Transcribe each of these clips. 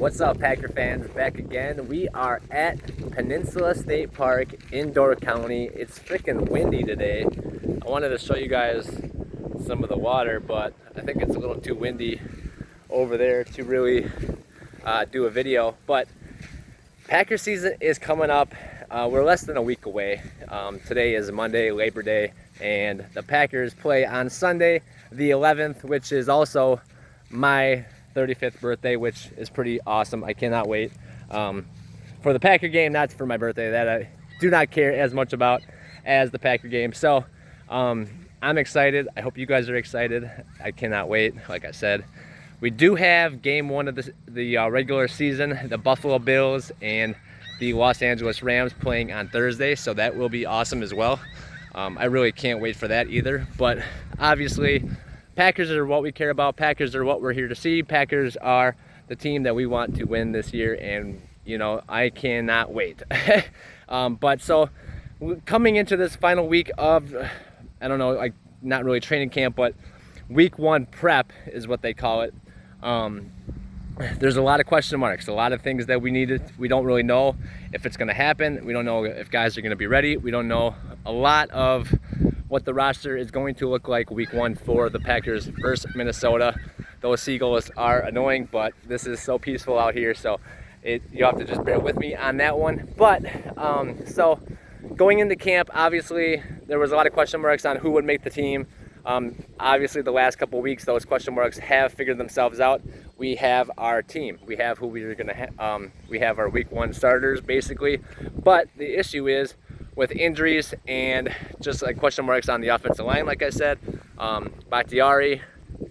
What's up, Packer fans? Back again. We are at Peninsula State Park in Door County. It's freaking windy today. I wanted to show you guys some of the water, but I think it's a little too windy over there to really do a video. But Packer season is coming up. We're less than a week away. Today is Monday, Labor Day, and the Packers play on Sunday, the 11th, which is also my 35th birthday, which is pretty awesome. I cannot wait for the Packer game, not for my birthday, that I do not care as much about as the Packer game. So I'm excited. I hope you guys are excited. I cannot wait. Like I said, we do have game one of the regular season, the Buffalo Bills and the Los Angeles Rams playing on Thursday, so that will be awesome as well. I really can't wait for that either, but obviously Packers are what we care about. Packers are what we're here to see. Packers are the team that we want to win this year, and you know, I cannot wait. But so coming into this final week of, I don't know, like not really training camp, but week one prep is what they call it. There's a lot of question marks, a lot of things that we don't really know if it's going to happen. We don't know if guys are going to be ready. We don't know a lot of what the roster is going to look like week one for the Packers versus Minnesota. Those seagulls are annoying, but this is so peaceful out here, so you have to just bear with me on that one. But so going into camp, obviously there was a lot of question marks on who would make the team. Obviously the last couple of weeks, those question marks have figured themselves out. We have our team. We have who we are going to we have our week one starters basically. But the issue is with injuries and just like question marks on the offensive line, like I said. Bakhtiari,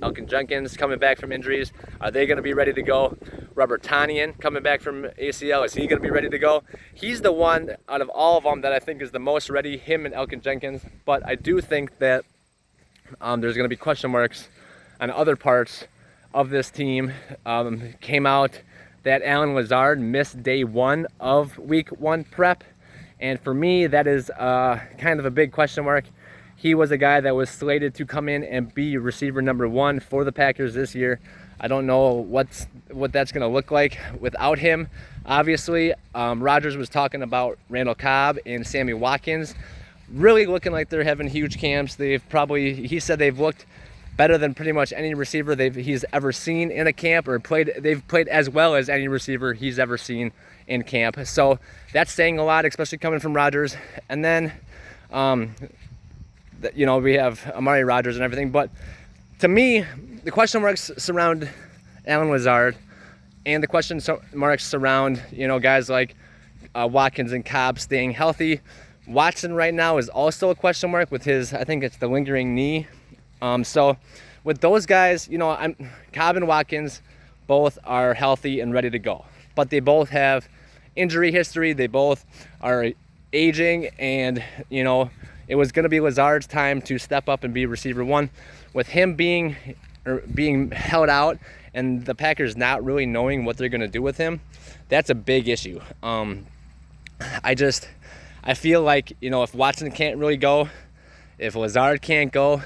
Elkin Jenkins coming back from injuries. Are they going to be ready to go? Robert Tonyan coming back from ACL. Is he going to be ready to go? He's the one out of all of them that I think is the most ready, him and Elkin Jenkins. But I do think that there's going to be question marks on other parts of this team. Came out that Alan Lazard missed day one of week one prep. And for me, that is kind of a big question mark. He was a guy that was slated to come in and be receiver number one for the Packers this year. I don't know what that's going to look like without him. Obviously, Rodgers was talking about Randall Cobb and Sammy Watkins really looking like they're having huge camps. He said they've looked better than pretty much any receiver he's ever seen in a camp, or they've played as well as any receiver he's ever seen in camp. So that's saying a lot, especially coming from Rodgers. And then, you know, we have Amari Rodgers and everything. But to me, the question marks surround Alan Lazard, and the question marks surround, you know, guys like Watkins and Cobb staying healthy. Watson right now is also a question mark with his, I think it's the lingering knee. So with those guys, you know, Cobb and Watkins both are healthy and ready to go, but they both have injury history. They both are aging, and you know, it was going to be Lazard's time to step up and be receiver one. With him being held out and the Packers not really knowing what they're going to do with him, that's a big issue. I feel like, you know, if Watson can't really go, if Lazard can't go,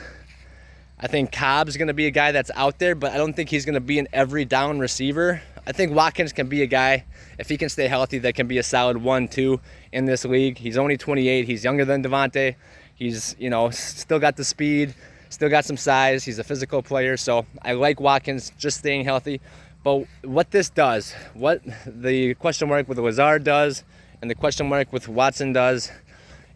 I think Cobb's going to be a guy that's out there, but I don't think he's going to be an every down receiver. I think Watkins can be a guy, if he can stay healthy, that can be a solid 1-2 in this league. He's only 28. He's younger than Devontae. He's, you know, still got the speed, still got some size. He's a physical player, so I like Watkins just staying healthy. But what this does, what the question mark with Lazard does, and the question mark with Watson does,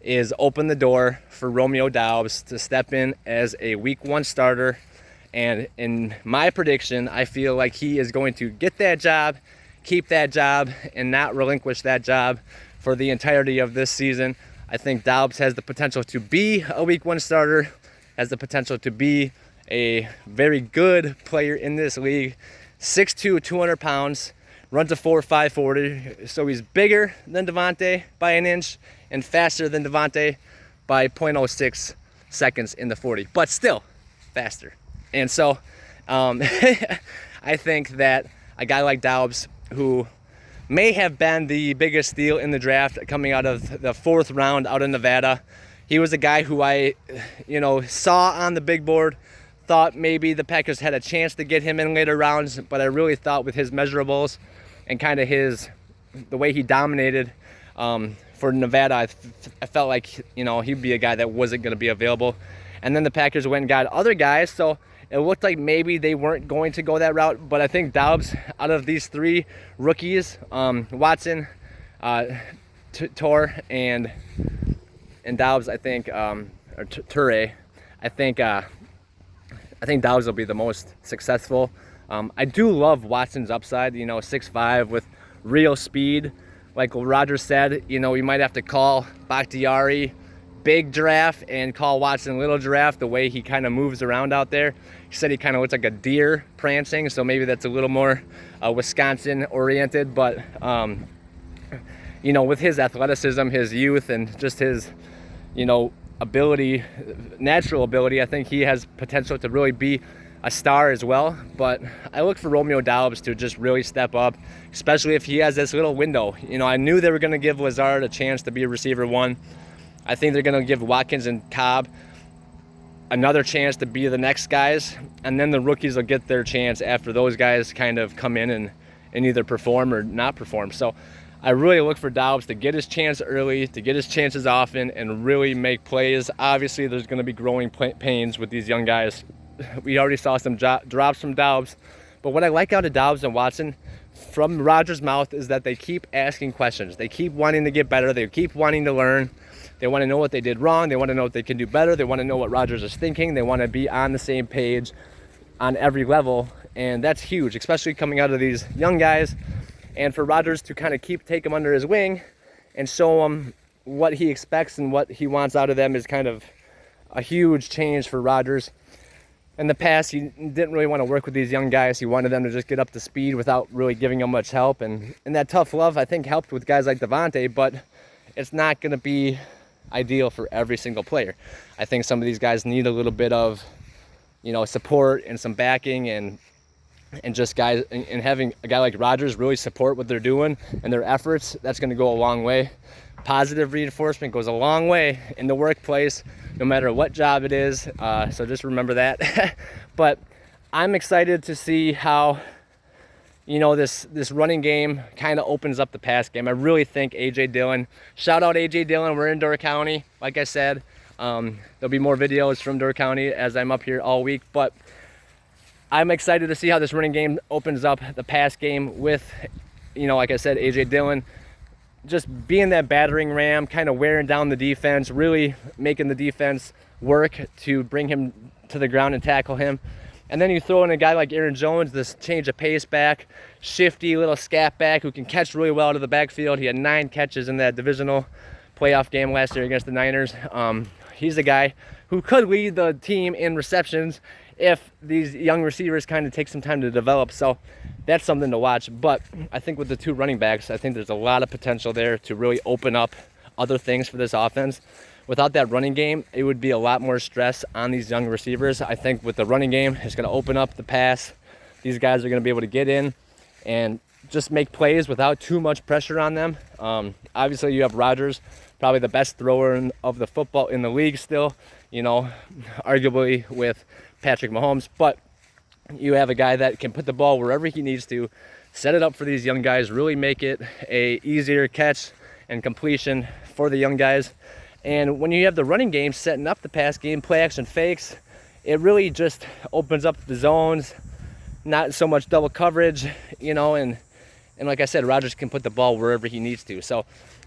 is open the door for Romeo Doubs to step in as a week one starter. And in my prediction, I feel like he is going to get that job, keep that job, and not relinquish that job for the entirety of this season. I think Doubs has the potential to be a week one starter, has the potential to be a very good player in this league. 6'2", 200 pounds. Runs a 4.5 40, so he's bigger than Devontae by an inch and faster than Devontae by 0.06 seconds in the 40, but still faster. And so I think that a guy like Doubs, who may have been the biggest steal in the draft coming out of the 4th round out of Nevada, he was a guy who I, you know, saw on the big board, thought maybe the Packers had a chance to get him in later rounds, but I really thought with his measurables and kind of the way he dominated for Nevada, I felt like, he'd be a guy that wasn't going to be available. And then the Packers went and got other guys, so it looked like maybe they weren't going to go that route. But I think Doubs, out of these three rookies, Watson, Tor, and Doubs, I think, or Toure, I think Doubs will be the most successful. I do love Watson's upside, 6'5" with real speed. Like Rodgers said, we might have to call Bakhtiari big giraffe and call Watson little giraffe, the way he kind of moves around out there. He said he kind of looks like a deer prancing, so maybe that's a little more Wisconsin oriented. But with his athleticism, his youth, and just his ability, natural ability, I think he has potential to really be a star as well. But I look for Romeo Doubs to just really step up, especially if he has this little window. I knew they were going to give Lazard a chance to be a receiver one. I think they're going to give Watkins and Cobb another chance to be the next guys, and then the rookies will get their chance after those guys kind of come in and either perform or not perform. So I really look for Doubs to get his chance early, to get his chances often, and really make plays. Obviously, there's going to be growing pains with these young guys. We already saw some drops from Doubs, but what I like out of Doubs and Watson from Rodgers' mouth is that they keep asking questions. They keep wanting to get better. They keep wanting to learn. They want to know what they did wrong. They want to know what they can do better. They want to know what Rodgers is thinking. They want to be on the same page on every level, and that's huge, especially coming out of these young guys. And for Rodgers to kind of take them under his wing and show them what he expects and what he wants out of them is kind of a huge change for Rodgers. In the past, he didn't really want to work with these young guys. He wanted them to just get up to speed without really giving them much help. And that tough love, I think, helped with guys like Devontae, but it's not going to be ideal for every single player. I think some of these guys need a little bit of, support and some backing, and just guys, and having a guy like Rodgers really support what they're doing and their efforts. That's going to go a long way. Positive reinforcement goes a long way in the workplace, no matter what job it is. So just remember that. But I'm excited to see how, this running game kind of opens up the pass game. I really think A.J. Dillon, shout out A.J. Dillon, we're in Door County. Like I said, there'll be more videos from Door County as I'm up here all week. But I'm excited to see how this running game opens up the pass game with, like I said, A.J. Dillon just being that battering ram, kind of wearing down the defense, really making the defense work to bring him to the ground and tackle him. And then you throw in a guy like Aaron Jones, this change of pace back, shifty little scat back who can catch really well out of the backfield. He had 9 catches in that divisional playoff game last year against the Niners. He's a guy who could lead the team in receptions if these young receivers kind of take some time to develop. So that's something to watch. But I think with the 2 running backs, I think there's a lot of potential there to really open up other things for this offense. Without that running game, it would be a lot more stress on these young receivers. I think with the running game, it's going to open up the pass. These guys are going to be able to get in and just make plays without too much pressure on them. Obviously, you have Rodgers, probably the best thrower of the football in the league still, arguably with Patrick Mahomes. But you have a guy that can put the ball wherever he needs to, set it up for these young guys, really make it a easier catch and completion for the young guys. And when you have the running game setting up the pass game, play action fakes, it really just opens up the zones, not so much double coverage, and like I said, Rodgers can put the ball wherever he needs to. So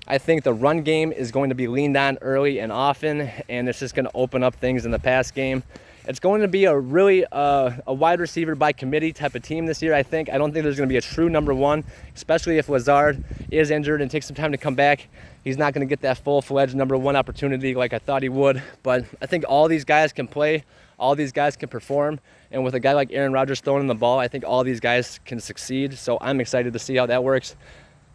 I think the run game is going to be leaned on early and often, and it's just going to open up things in the pass game. It's going to be a really a wide receiver by committee type of team this year, I think. I don't think there's going to be a true number one, especially if Lazard is injured and takes some time to come back. He's not going to get that full-fledged number one opportunity like I thought he would. But I think all these guys can play. All these guys can perform. And with a guy like Aaron Rodgers throwing the ball, I think all these guys can succeed. So I'm excited to see how that works.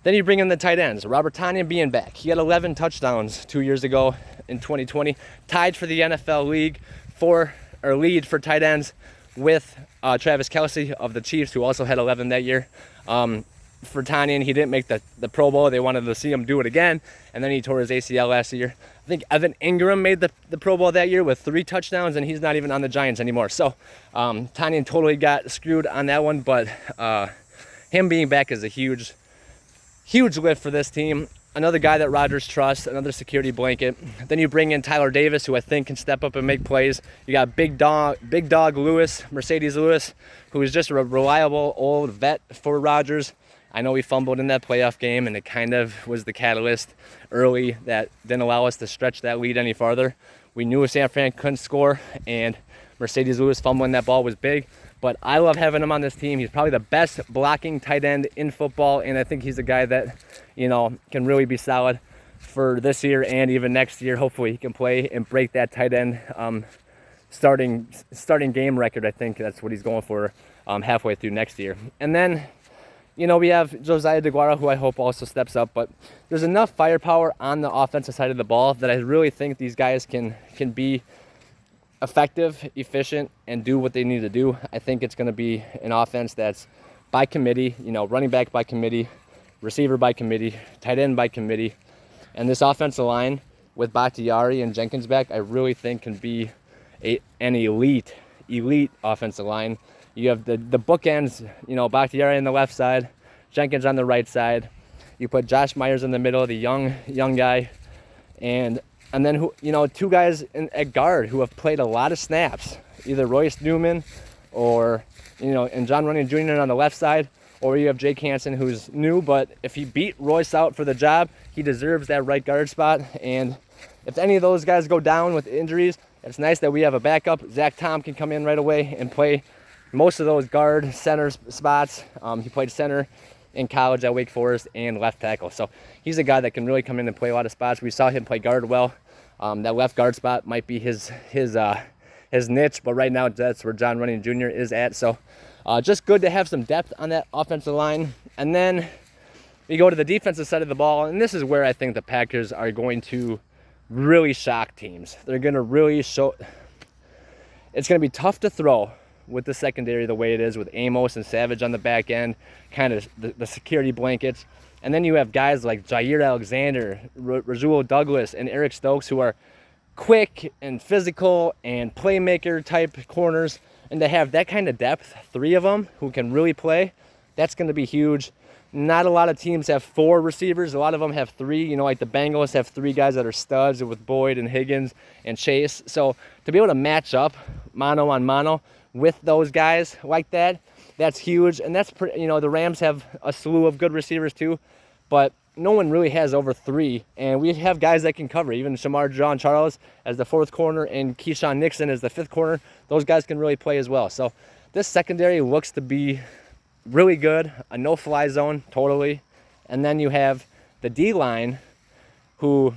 Then you bring in the tight ends. Robert Tonyan being back. He had 11 touchdowns 2 years ago in 2020. Tied for the NFL league lead for tight ends with Travis Kelce of the Chiefs, who also had 11 that year. For Tonyan, he didn't make the Pro Bowl. They wanted to see him do it again, and then he tore his ACL last year. I think Evan Ingram made the Pro Bowl that year with 3 touchdowns, and he's not even on the Giants anymore. So Tonyan totally got screwed on that one, but him being back is a huge lift for this team. Another guy that Rodgers trusts, another security blanket. Then you bring in Tyler Davis, who I think can step up and make plays. You got big dog Lewis, Mercedes Lewis, who is just a reliable old vet for Rodgers. I know he fumbled in that playoff game, and it kind of was the catalyst early that didn't allow us to stretch that lead any farther. We knew San Fran couldn't score, and Mercedes Lewis fumbling that ball was big. But I love having him on this team. He's probably the best blocking tight end in football, and I think he's a guy that, can really be solid for this year and even next year. Hopefully he can play and break that tight end starting game record. I think that's what he's going for halfway through next year. And then, we have Josiah DeGuara, who I hope also steps up. But there's enough firepower on the offensive side of the ball that I really think these guys can be effective, efficient, and do what they need to do. I think it's going to be an offense that's by committee, running back by committee, receiver by committee, tight end by committee. And this offensive line with Bakhtiari and Jenkins back, I really think can be an elite offensive line. You have the bookends, Bakhtiari on the left side, Jenkins on the right side. You put Josh Myers in the middle, the young guy, and then two guys at guard who have played a lot of snaps, either Royce Newman or and John Runyon Jr. on the left side, or you have Jake Hansen, who's new, but if he beat Royce out for the job, he deserves that right guard spot. And if any of those guys go down with injuries, it's nice that we have a backup. Zach Tom can come in right away and play most of those guard center spots. He played center in college at Wake Forest and left tackle. So he's a guy that can really come in and play a lot of spots. We saw him play guard well. That left guard spot might be his niche, but right now that's where John Runyon Jr. is at. So just good to have some depth on that offensive line. And then we go to the defensive side of the ball, and this is where I think the Packers are going to really shock teams. They're going to really show. It's going to be tough to throw with the secondary the way it is, with Amos and Savage on the back end, kind of the security blankets. And then you have guys like Jair Alexander, Rasul Douglas, and Eric Stokes, who are quick and physical and playmaker type corners. And to have that kind of depth, three of them who can really play, that's going to be huge. Not a lot of teams have four receivers. A lot of them have three. Like the Bengals have three guys that are studs with Boyd and Higgins and Chase. So to be able to match up mano on mano with those guys like that, that's huge. And that's the Rams have a slew of good receivers too, but no one really has over three. And we have guys that can cover. Even Shamar John Charles as the fourth corner and Keyshawn Nixon as the fifth corner. Those guys can really play as well. So this secondary looks to be really good, a no-fly zone totally. And then you have the D-line, who,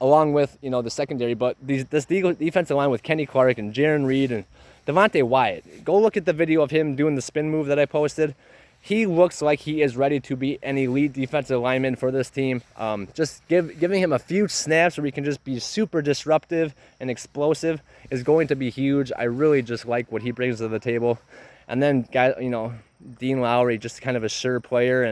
along with the secondary, but this defensive line with Kenny Clark and Jaron Reed and Devontae Wyatt. Go look at the video of him doing the spin move that I posted. He looks like he is ready to be an elite defensive lineman for this team. Just giving him a few snaps where he can just be super disruptive and explosive is going to be huge. I really just like what he brings to the table. And then, Dean Lowry, just kind of a sure player.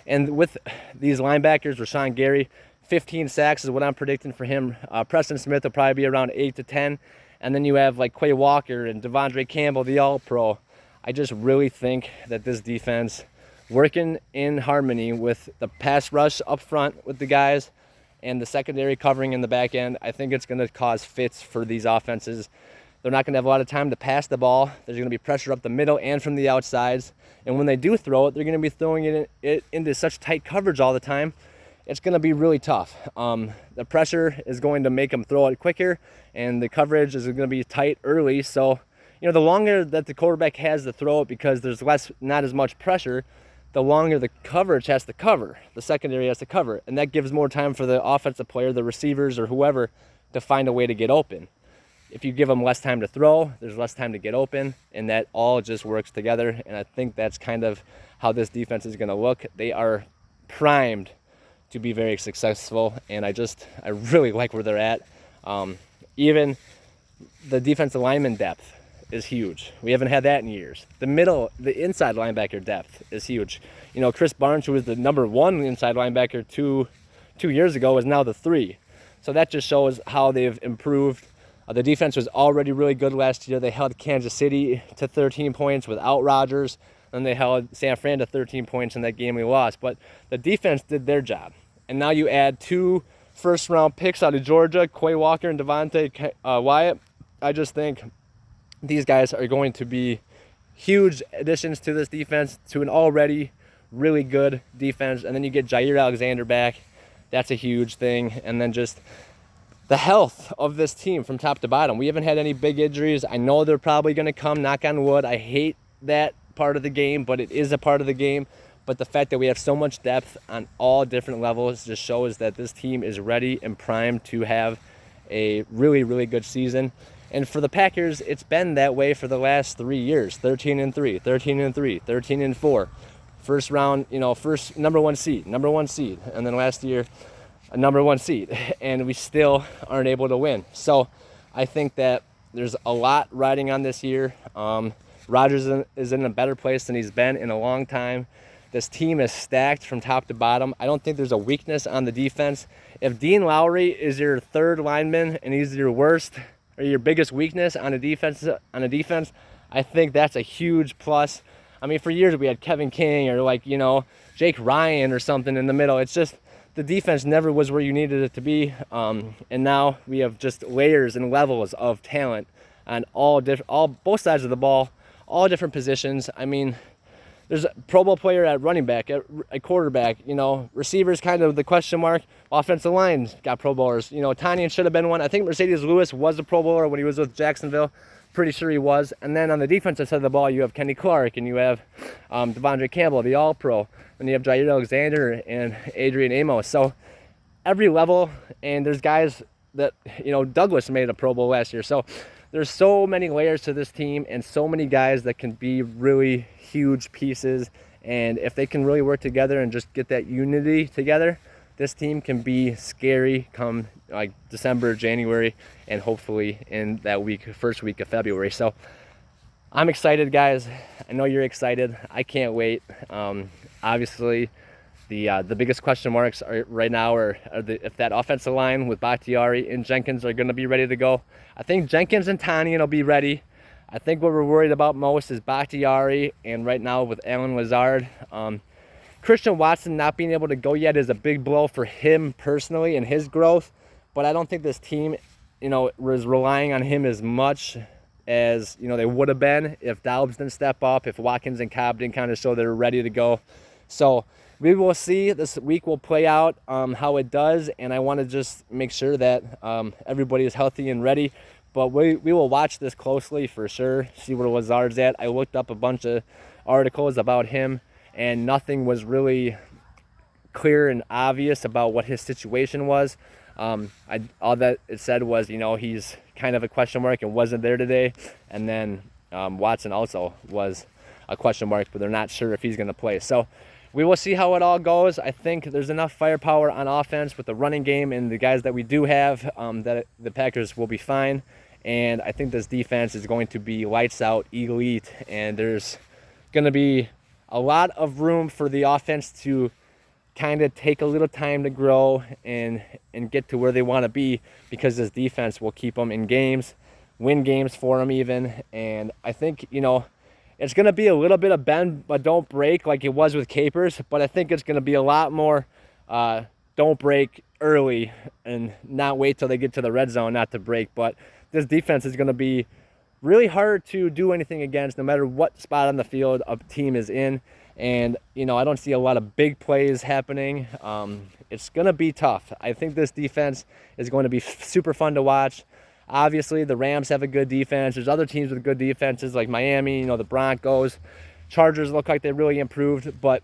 And with these linebackers, Rashawn Gary, 15 sacks is what I'm predicting for him. Preston Smith will probably be around 8 to 10. And then you have like Quay Walker and Devondre Campbell, the All-Pro. I just really think that this defense, working in harmony with the pass rush up front with the guys and the secondary covering in the back end, I think it's going to cause fits for these offenses. They're not going to have a lot of time to pass the ball. There's going to be pressure up the middle and from the outsides. And when they do throw it, they're going to be throwing it into such tight coverage all the time. It's going to be really tough. The pressure is going to make them throw it quicker, and the coverage is going to be tight early. So, the longer that the quarterback has to throw it, because there's not as much pressure, the longer the coverage has to cover. The secondary has to cover, and that gives more time for the offensive player, the receivers or whoever, to find a way to get open. If you give them less time to throw, there's less time to get open, and that all just works together. And I think that's kind of how this defense is going to look. They are primed to be very successful, and I really like where they're at. Even the defensive lineman depth is huge. We haven't had that in years. The inside linebacker depth is huge. Chris Barnes, who was the number one inside linebacker two years ago, is now the 3. So that just shows how they've improved. The defense was already really good last year. They held Kansas City to 13 points without Rodgers. and they held San Fran to 13 points in that game we lost. But the defense did their job. And now you add 2 first-round picks out of Georgia, Quay Walker and Devontae Wyatt. I just think these guys are going to be huge additions to this defense, to an already really good defense. And then you get Jair Alexander back. That's a huge thing. And then just the health of this team from top to bottom. We haven't had any big injuries. I know they're probably going to come, knock on wood. I hate that part of the game, but it is a part of the game. But the fact that we have so much depth on all different levels just shows that this team is ready and primed to have a really, really good season. And for the Packers, it's been that way for the last 3 years. 13-3, 13-3, 13-4. First round, first number one seed. And then last year, a number 1 seed. And we still aren't able to win. So I think that there's a lot riding on this year. Rodgers is in a better place than he's been in a long time. This team is stacked from top to bottom. I don't think there's a weakness on the defense. If Dean Lowry is your third lineman and he's your worst or your biggest weakness on a defense, I think that's a huge plus. I mean, for years we had Kevin King or Jake Ryan or something in the middle. It's just the defense never was where you needed it to be. And now we have just layers and levels of talent on both sides of the ball, all different positions. I mean, there's a Pro Bowl player at running back, at quarterback, receivers kind of the question mark. Offensive line got Pro Bowlers. Tanyan should have been one. I think Mercedes Lewis was a Pro Bowler when he was with Jacksonville. Pretty sure he was. And then on the defensive side of the ball, you have Kenny Clark and you have Devondre Campbell, the All-Pro. And you have Jair Alexander and Adrian Amos. So every level, and there's guys that, Douglas made a Pro Bowl last year. So there's so many layers to this team and so many guys that can be really huge pieces. And if they can really work together and just get that unity together, this team can be scary come December, January, and hopefully in that first week of February. So I'm excited, guys. I know you're excited. I can't wait. Obviously, the biggest question marks right now are if that offensive line with Bakhtiari and Jenkins are going to be ready to go. I think Jenkins and Tanyan will be ready. I think what we're worried about most is Bakhtiari, and right now with Alan Lazard. Christian Watson not being able to go yet is a big blow for him personally and his growth, but I don't think this team, was relying on him as much as, they would have been if Doubs didn't step up, if Watkins and Cobb didn't kind of show they're ready to go. So we will see. This week will play out how it does, and I want to just make sure that everybody is healthy and ready. But we will watch this closely for sure, see where Lazard's at. I looked up a bunch of articles about him, and nothing was really clear and obvious about what his situation was. All that it said was, he's kind of a question mark and wasn't there today. And then Watson also was a question mark, but they're not sure if he's going to play. So we will see how it all goes. I think there's enough firepower on offense with the running game and the guys that we do have that the Packers will be fine. And I think this defense is going to be lights out, elite, and there's going to be a lot of room for the offense to kind of take a little time to grow and get to where they want to be, because this defense will keep them in games, win games for them even. And I think, it's going to be a little bit of bend but don't break like it was with Capers, but I think it's going to be a lot more don't break early and not wait till they get to the red zone not to break. But this defense is going to be really hard to do anything against no matter what spot on the field a team is in. And, I don't see a lot of big plays happening. It's going to be tough. I think this defense is going to be super fun to watch. Obviously, the Rams have a good defense. There's other teams with good defenses like Miami, the Broncos. Chargers look like they really improved. But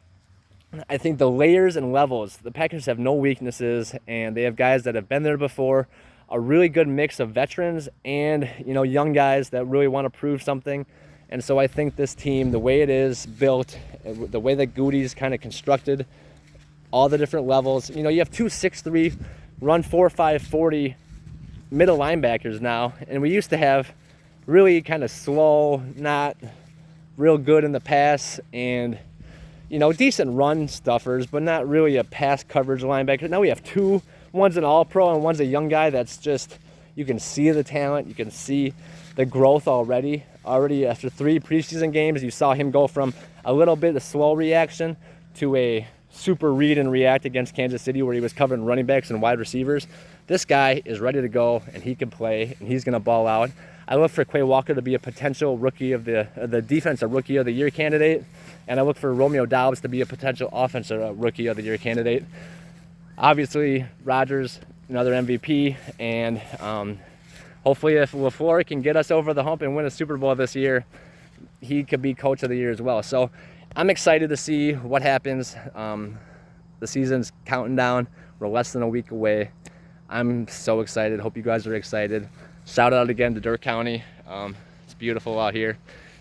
I think the layers and levels, the Packers have no weaknesses, and they have guys that have been there before, a really good mix of veterans and, young guys that really want to prove something. And so I think this team, the way it is built, the way that Goody's kind of constructed, all the different levels, you have 2 6'3", run 4.5 40 middle linebackers now, and we used to have really kind of slow, not real good in the pass, and decent run stuffers, but not really a pass coverage linebacker. Now we have two. One's an all-pro and one's a young guy that's just, you can see the talent, you can see the growth already. already after 3 preseason games. You saw him go from a little bit of slow reaction to a super read and react against Kansas City, where he was covering running backs and wide receivers. This guy is ready to go, and he can play, and he's going to ball out. I look for Quay Walker to be a potential rookie of the defensive rookie of the year candidate, and I look for Romeo Doubs to be a potential offensive rookie of the year candidate. Obviously, Rodgers, another MVP, and hopefully if LaFleur can get us over the hump and win a Super Bowl this year, he could be coach of the year as well. So I'm excited to see what happens. The season's counting down. We're less than a week away. I'm so excited. Hope you guys are excited. Shout out again to Door County. It's beautiful out here.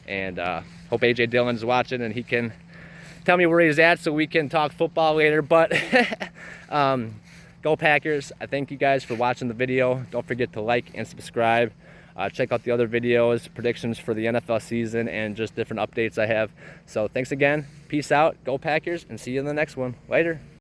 And hope AJ Dillon's watching and he can tell me where he's at so we can talk football later. But go Packers. I thank you guys for watching the video. Don't forget to like and subscribe. Check out the other videos, predictions for the NFL season, and just different updates I have. So thanks again. Peace out. Go Packers, and see you in the next one. Later.